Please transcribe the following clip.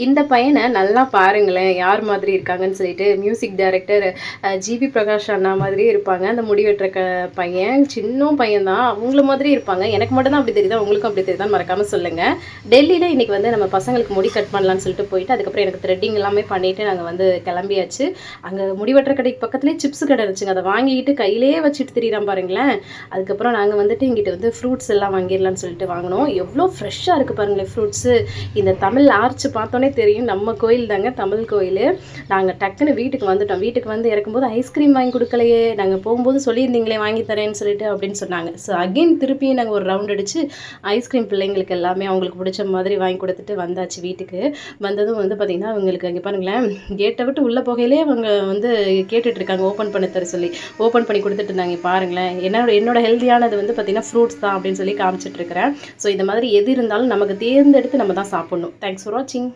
இந்த பையனை நல்லா பாருங்களேன் யார் மாதிரி இருக்காங்கன்னு சொல்லிட்டு மியூசிக் டைரக்டர் ஜிவி பிரகாஷ் அண்ணா மாதிரியே இருப்பாங்க. அந்த முடி வெட்டுற பையன் சின்ன பையன் தான். அவங்கள மாதிரி இருப்பாங்க. எனக்கு மட்டும் தான் அப்படி தெரியுதா, உங்களுக்கும் அப்படி தெரியுதான்னு மறக்காம சொல்லுங்க. டெல்லியில் இன்னைக்கு வந்து நம்ம பசங்களுக்கு முடி கட் பண்ணலான்னு சொல்லிட்டு போயிட்டு அதுக்கப்புறம் எனக்கு த்ரெட்டிங் எல்லாமே பண்ணிட்டு நாங்கள் வந்து கிளம்பியாச்சு. அங்கே முடி வெட்டுற கடைக்கு பக்கத்துலேயே சிப்ஸ் கடை இருந்துச்சுங்க. அதை வாங்கிட்டு கையிலேயே வச்சுட்டு திரியிறான் பாருங்களேன். அதுக்கப்புறம் நாங்கள் வந்துட்டு இங்கிட்ட வந்து ஃப்ரூட்ஸ் எல்லாம் வாங்கிடலான்னு சொல்லிட்டு வாங்கினோம். எவ்வளோ ஃப்ரெஷ்ஷாக இருக்குது பாருங்களேன் ஃப்ரூட்ஸு. இந்த தமிழ் ஆர்ச் பார்த்தோன்னே தெரியும் நம்ம கோயில் தாங்க, தமிழ் கோயில். நாங்கள் டக்குன்னு வீட்டுக்கு வந்துட்டோம். வீட்டுக்கு வந்து இறக்கும்போது ஐஸ்கிரீம் வாங்கி கொடுக்கலையே, நாங்கள் போகும்போது சொல்லியிருந்தீங்களே வாங்கி தரேன்னு சொல்லிட்டு அப்படின்னு சொன்னாங்க. ஸோ அகெயின் திருப்பியும் நாங்கள் ஒரு ரவுண்ட் அடித்து ஐஸ்கிரீம் பிள்ளைங்களுக்கு எல்லாமே அவங்களுக்கு பிடிச்ச மாதிரி வாங்கி கொடுத்துட்டு வந்தாச்சு வீட்டுக்கு. வந்ததும் வந்து பார்த்திங்கன்னா அவங்களுக்கு அங்கே பாருங்களேன், கேட்டை விட்டு உள்ளே போகையிலே அவங்க வந்து கேட்டுட்ருக்காங்க ஓப்பன் பண்ண தர சொல்லி. ஓப்பன் பண்ணி கொடுத்துட்டு இருந்தாங்க. பாருங்களேன், என்னோட ஹெல்த்தியானது வந்து பார்த்திங்கன்னா ஃப்ரூட்ஸ் தான் அப்படின்னு சொல்லி காமிச்சிட்ருக்கிறேன். ஸோ இந்த மாதிரி எது இருந்தாலும் நமக்கு தேர்ந்தெடுத்து நம்ம தான் சாப்பிட்ணும். தேங்க்ஸ் ஃபார் வாட்சிங்.